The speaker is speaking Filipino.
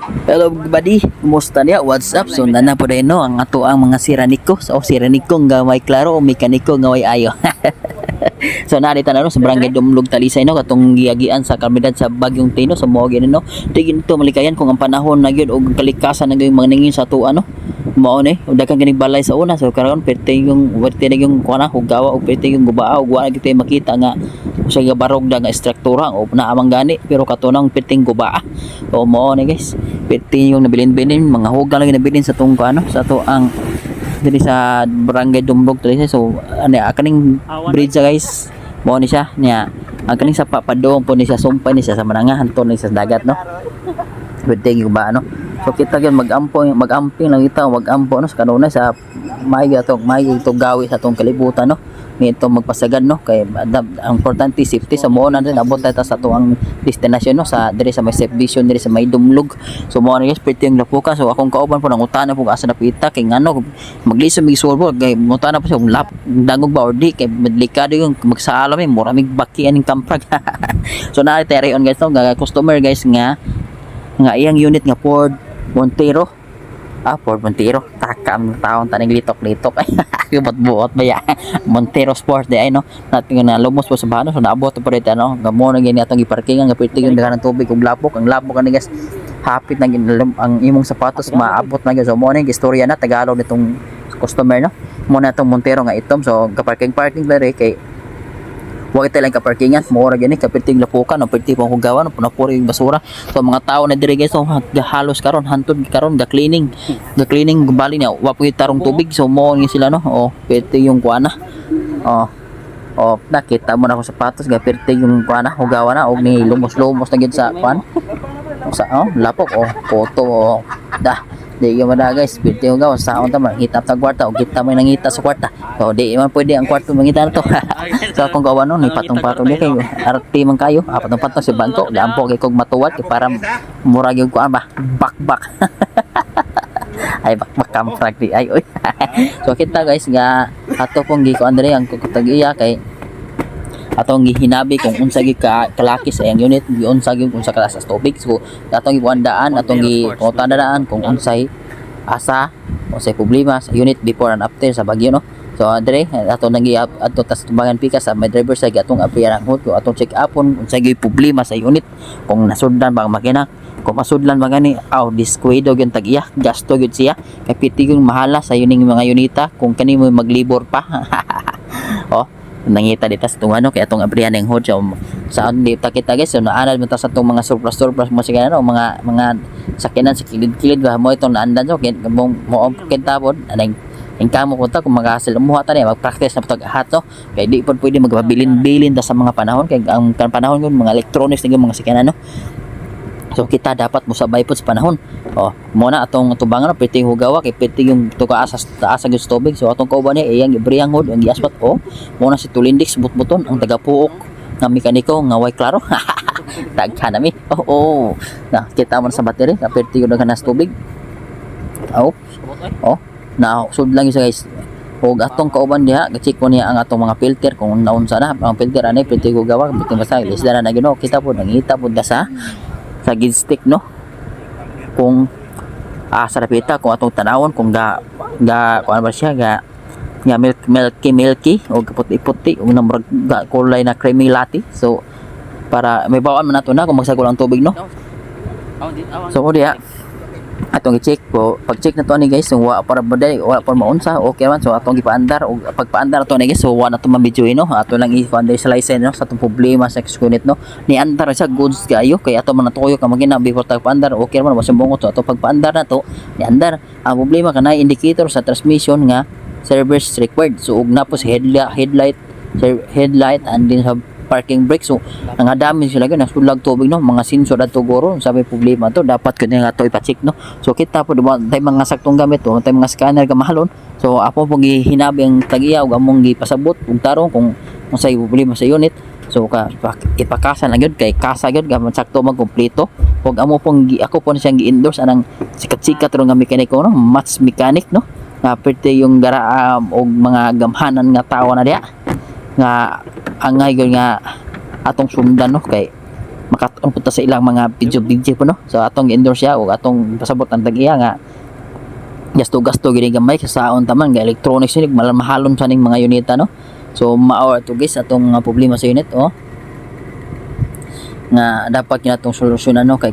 Hello buddy, kumusta niya? What's up? So nana po rin no, ang ato ang mga siraniko. So siraniko nga may klaro o mekaniko nga may ayo. So narita na no sa barangay Dumlog Talisay no katong giagian sa kalidad sa Bagyong Tino sa mo gini no. Tigin to malikayan kung ang panahon na gyud og kalikasan na gyud mga ningin sa tuwa no. Mao ni daghang kining balay sa una so karon pwede yung kuana hugawa o pwede yung gubaa og wa kita makita nga sa barog da nga struktura o naamang gani pero katunang piting gubaa. O mao ni guys. Pwede yung nabilin-bilin mga hugang lang nabilin sa tong kuano sa to ang diri sa barangay Dumlog Talisay. So ani akaning bridge guys mo ni siya niya ang kaning sa papadong po ni siya sumpay ni siya sa manangahan to ni sa dagat no pwede yung ba no. So kita gyud magamping lang kita magampo no sa kanunay sa may ito gawi sa tong kalibutan no nito magpasagad no kay ang importante safety sa mo na din abot ta sa tuang destinasyon no sa diri sa may safe vision diri sa may Dumlog. So mo na guys pwede yung lapuka so akong kauban po nang utana po asa napita kay ngano magliso mig solvo kay utana po sa lap dangog ba or di kay delikado yung magsaalam eh mura mig bakian ning kamprag. So na teri on guys no customer guys nga iyang unit nga Ford Montero Ford Montero takam taon taning litok-litok ay buot ba ya Montero Sport di ay no natin na lumos po sa bahan so naabot pa rin ano gamo na gini atong giparkingan nga pwede yung dagan ng tubig ug lapok ang lapok ani guys hapit na ang imong sapatos maabot na guys so mo ni istorya na Tagalog nitong customer no mo na itong Montero nga itom so kaparking dere kay wag ito lang kaparkingan mo ra gani kapiting lapukan o pwede pang hugawan o punapuri yung basura so mga tao na diri guys so halos karon hantod karon ga cleaning bali na wa po tarong tubig so mo ni sila no o pwede yung kuana nakita mo na ko sapatos ga pwede yung kuana hugawan na og ni lumos na gid sa kuan sa lapok photo di yung mga guys pwede hugawan sa on ta hitap sa kwarta o kita may nangita sa kwarta so di man pwede ang kwarto mangita na to. So akong gawa no ni patong-patong di kayo arte man kayo patong-patong si banto lampo kay kog matuwad kay para murag yung kuan ba bakbak. Ay bakbak kamprag di ay oy. So kita guys nga ato pong gikuan diri ang kutagiya kay atong gihinabi kung unsa gi kalaki sa iyang unit unsa gyud unsa kala sa tubig so atong gibuandaan atong gipangutandaan kung unsay asa unsay problema sa unit before and after sa bagyo no. So dire ato nang adto tas tumbangan pika sa may driver sa atong apiran hot ko atong check upon unsay gyud problema sa unit kung nasudlan ba ang makina kung masudlan ba gani disquedo gyud tag-iya gasto gyud siya kay piti yung mahala sa yuning mga unita kung kani mo maglibor pa. Nangita dito sa itong kaya itong abrihan ng hood saan dito kita guys so naanad mo ta sa itong mga surplus mo sige mga sakinan sa kilid-kilid ba mo itong naandan so mo kita po anang kamo ko ta kung mag-asal umuha ta niya mag-practice na pag-ahat no kaya di po pwede magpabilin-bilin ta sa mga panahon kaya ang panahon yun mga electronics na mga sakinan no. So kita dapat musabay po sa panahon. Muna atong tubangan na pwede hugawa kay pwede yung tukaas sa taas ang tubig. So atong kauban niya iyang ibriyang hod ang giaspat muna si Tulindik buton ang tagapuok nga mekaniko nga way klaro. Tagka nami. Na kita mo sa battery na pwede yung naghanas tubig. Na sud lang isa guys. Og atong kauban diha ga-check ko niya ang atong mga filter kung naunsa na ang filter ani pwede hugawa pwede basta isda na gino kita po nangita po sa gid stick no kung sa rapita kung atong tanawon kung ga kuan ba siya ga milky o puti-puti o namurag kulay na creamy latte so para may bawaan man nato na kung magsagol ang tubig no. So diya atong i-check po pag-check na to ni guys so wala pa maunsa okay man so atong gipaandar o pagpaandar to ni guys so wala to mabidyo no ato lang i-find sa license no sa atong problema sa unit no ni andar siya goods kayo kay ato man natuyo ka magina before tagpaandar okay man wasang bungot so ato pagpaandar na to ni andar ang problema kanay indicator sa transmission nga service required so ug na po sa headlight and din sa parking brake so nangadami sila gyud nasulag tubig no mga sensor adto guro sabi problema to dapat kun nga to ipa-check no so kita po tay mga saktong gamit to tay mga scanner ka mahalon so apo pong hinabi ang tagiya ug among gipasabot ug tarong kung unsay problema sa unit so ipakasa lang gyud kay kasa gyud gamit sakto magkumpleto ug amo pong ako po siyang gi-endorse anang sikat-sikat ro nga mekaniko no match mechanic no na pwede yung garaam og mga gamhanan nga tawo na diha nga angay gyud nga atong sundan no kay makatuon punta sa ilang mga video po no. So atong endorse siya o atong pasabot ang tag-iya nga gasto gini gamay sa saon taman nga electronics ni mahalon sa ning mga unita no. So mao to guys atong problema sa unit nga dapat kinatong solusyonan no kay